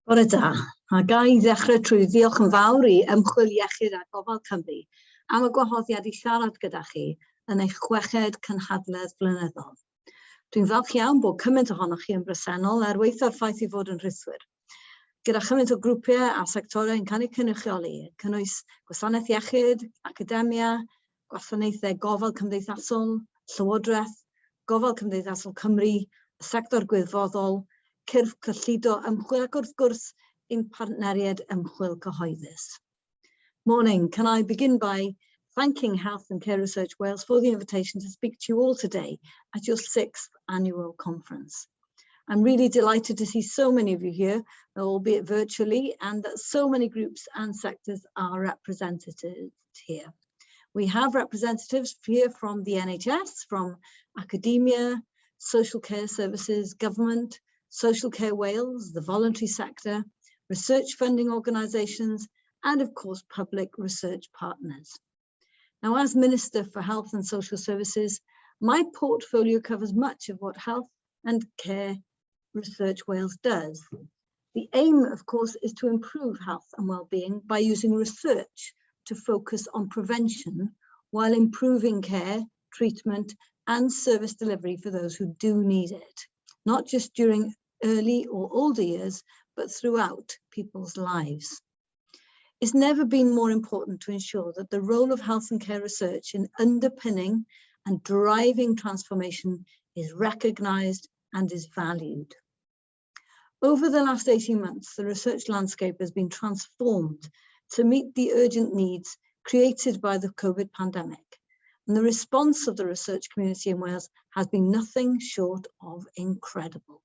Bore da, a ga i ddechrau trwy ddiolch yn fawr i ymchwil iechyd a gofal Cymru am y gwahoddiad i siarad gyda chi yn eich chweched cynhadledd flynyddol. Dwi'n falch iawn bod cymaint ohonoch chi yn bresennol er weithio'r ffaith i fod yn rhithwyr. Gyda chymaint o grwpiau a sectorau yn cael eu cynrychioli, cynnwys gwasanaeth iechyd, academia, gwasanaethau gofal cymdeithasol, llywodraeth, gofal cymdeithasol Cymru, y sector gwyddfoddol, cyrff cyllido ymchwil ac wrth gwrs ein partneriaid ymchwil cyhoeddus. Morning, can I begin by thanking Health and Care Research Wales for the invitation to speak to you all today at your 6th annual conference. I'm really delighted to see so many of you here, albeit virtually, and that so many groups and sectors are represented here. We have representatives here from the NHS, from academia, social care services, government, Social Care Wales, the voluntary sector, research funding organisations, and of course, public research partners. Now, as Minister for Health and Social Services, my portfolio covers much of what Health and Care Research Wales does. The aim, of course, is to improve health and well-being by using research to focus on prevention while improving care, treatment, and service delivery for those who do need it, not just during early or older years, but throughout people's lives. It's never been more important to ensure that the role of health and care research in underpinning and driving transformation is recognised and is valued. Over the last 18 months, the research landscape has been transformed to meet the urgent needs created by the COVID pandemic, and the response of the research community in Wales has been nothing short of incredible.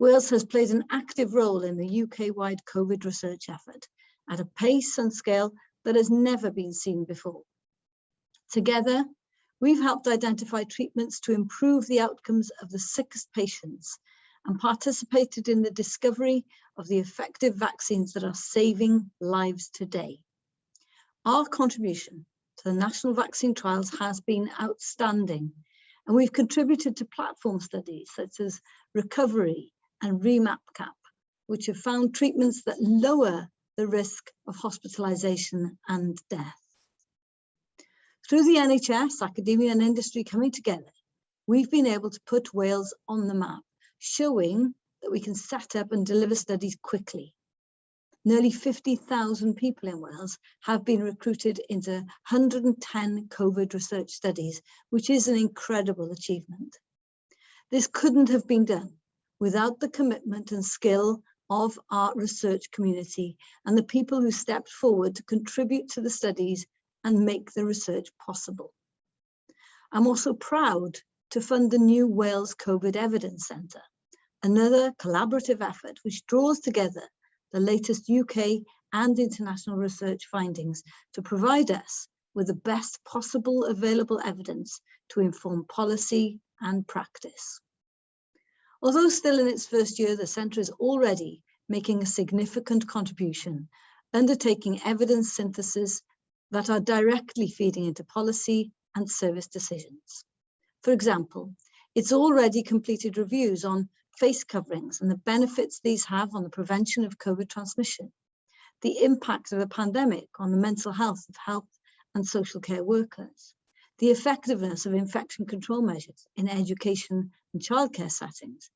Wales has played an active role in the UK-wide COVID research effort at a pace and scale that has never been seen before. Together, we've helped identify treatments to improve the outcomes of the sickest patients and participated in the discovery of the effective vaccines that are saving lives today. Our contribution to the national vaccine trials has been outstanding, and we've contributed to platform studies such as Recovery and REMAP-CAP, which have found treatments that lower the risk of hospitalisation and death. Through the NHS, academia and industry coming together, we've been able to put Wales on the map, showing that we can set up and deliver studies quickly. Nearly 50,000 people in Wales have been recruited into 110 COVID research studies, which is an incredible achievement. This couldn't have been done without the commitment and skill of our research community and the people who stepped forward to contribute to the studies and make the research possible. I'm also proud to fund the new Wales COVID Evidence Centre, another collaborative effort which draws together the latest UK and international research findings to provide us with the best possible available evidence to inform policy and practice. Although still in its first year, the Centre is already making a significant contribution, undertaking evidence synthesis that are directly feeding into policy and service decisions. For example, it's already completed reviews on face coverings and the benefits these have on the prevention of COVID transmission, the impact of the pandemic on the mental health of health and social care workers, the effectiveness of infection control measures in education and childcare settings,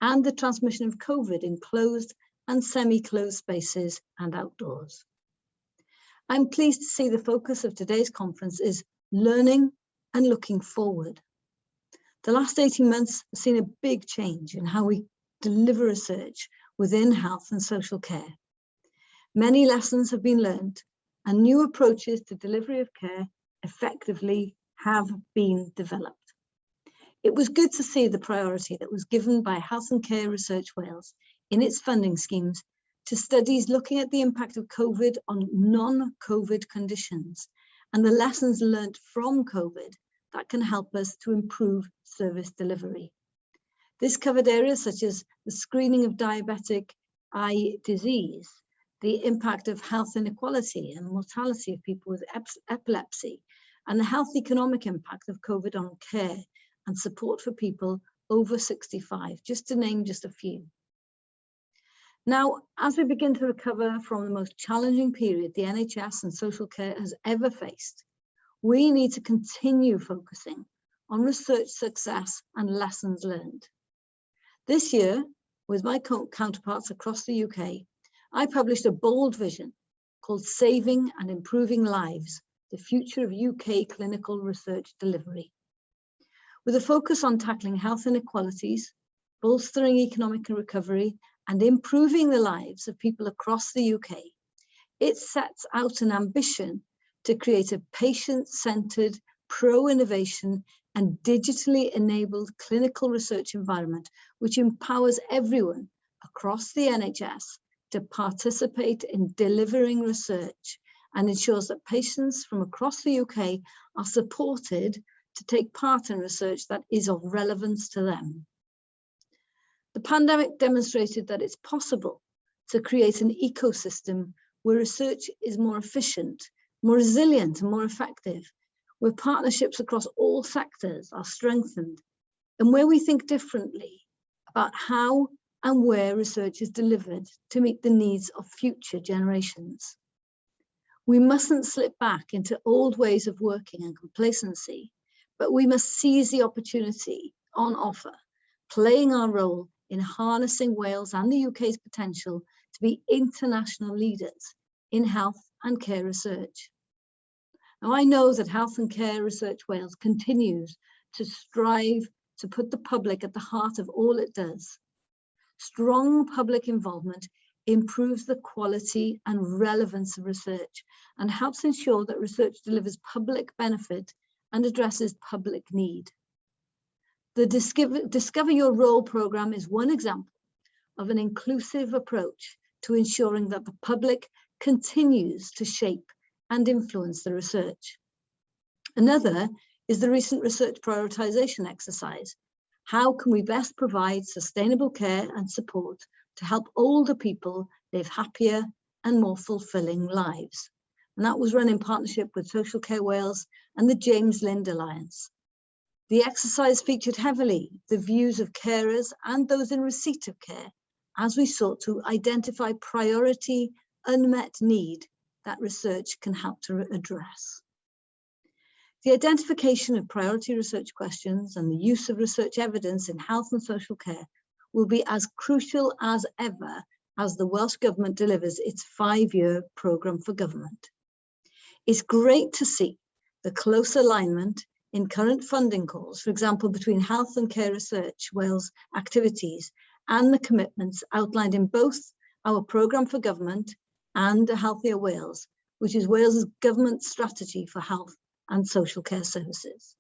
and the transmission of COVID in closed and semi-closed spaces and outdoors. I'm pleased to see the focus of today's conference is learning and looking forward. The last 18 months have seen a big change in how we deliver research within health and social care. Many lessons have been learned and new approaches to delivery of care effectively have been developed. It was good to see the priority that was given by Health and Care Research Wales in its funding schemes to studies looking at the impact of COVID on non-COVID conditions and the lessons learned from COVID that can help us to improve service delivery. This covered areas such as the screening of diabetic eye disease, the impact of health inequality and mortality of people with epilepsy, and the health economic impact of COVID on care and support for people over 65, just to name just a few. Now, as we begin to recover from the most challenging period the NHS and social care has ever faced, we need to continue focusing on research success and lessons learned. This year, with my counterparts across the UK, I published a bold vision called Saving and Improving Lives, the Future of UK Clinical Research Delivery. With a focus on tackling health inequalities, bolstering economic recovery, and improving the lives of people across the UK, it sets out an ambition to create a patient-centred, pro-innovation and digitally enabled clinical research environment which empowers everyone across the NHS to participate in delivering research and ensures that patients from across the UK are supported to take part in research that is of relevance to them. The pandemic demonstrated that it's possible to create an ecosystem where research is more efficient, more resilient, and more effective, where partnerships across all sectors are strengthened, and where we think differently about how and where research is delivered to meet the needs of future generations. We mustn't slip back into old ways of working and complacency, but we must seize the opportunity on offer, playing our role in harnessing Wales and the UK's potential to be international leaders in health and care research. Now, I know that Health and Care Research Wales continues to strive to put the public at the heart of all it does. Strong public involvement improves the quality and relevance of research and helps ensure that research delivers public benefit and addresses public need. The Discover Your Role programme is one example of an inclusive approach to ensuring that the public continues to shape and influence the research. Another is the recent research prioritisation exercise. How can we best provide sustainable care and support to help older people live happier and more fulfilling lives? And that was run in partnership with Social Care Wales and the James Lind Alliance. The exercise featured heavily the views of carers and those in receipt of care as we sought to identify priority unmet need that research can help to address. The identification of priority research questions and the use of research evidence in health and social care will be as crucial as ever as the Welsh Government delivers its 5-year programme for government. It's great to see the close alignment in current funding calls, for example, between Health and Care Research Wales activities and the commitments outlined in both our programme for government and A Healthier Wales, which is Wales's government strategy for health and social care services.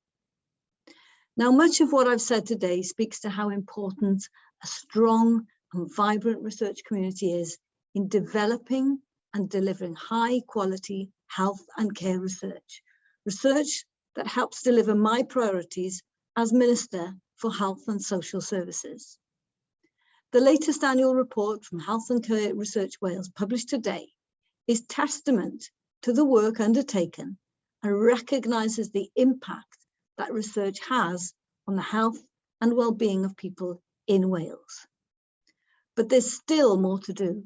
Now, much of what I've said today speaks to how important a strong and vibrant research community is in developing and delivering high quality health and care research, research that helps deliver my priorities as Minister for Health and Social Services. The latest annual report from Health and Care Research Wales, published today, is testament to the work undertaken and recognises the impact that research has on the health and well-being of people in Wales. But there's still more to do,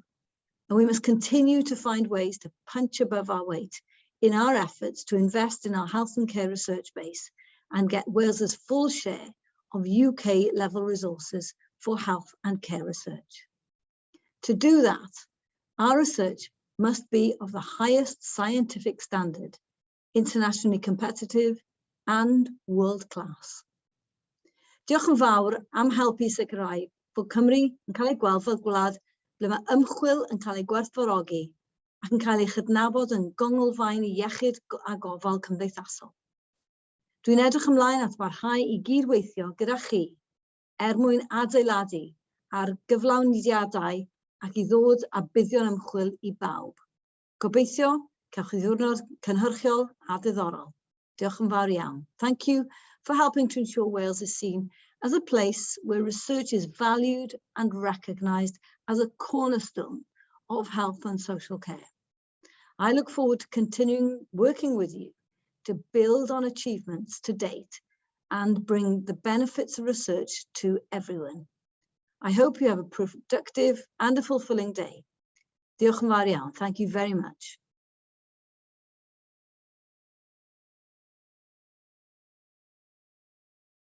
and we must continue to find ways to punch above our weight in our efforts to invest in our health and care research base and get Wales's full share of UK level resources for health and care research. To do that, our research must be of the highest scientific standard, internationally competitive and world-class. Diolch yn fawr am helpu sicrhau bod Cymru yn cael ei gweld fel gwlad ble mae ymchwil yn cael ei gwerthfawrogi ac yn cael ei chydnabod yn gongolfaen i iechyd a gofal cymdeithasol. Dwi'n edrych ymlaen at barhau i gydweithio gyda chi mwyn adeiladu ar gyflawniadau ac i ddod a buddio'n ymchwil i bawb. Gobeithio cewch chi ddiwrnod cynhyrchiol a diddorol. Diolch yn fawr iawn. Thank you for helping to ensure Wales is seen as a place where research is valued and recognised as a cornerstone of health and social care. I look forward to continuing working with you to build on achievements to date and bring the benefits of research to everyone. I hope you have a productive and a fulfilling day. Diolch yn fawr iawn. Thank you very much.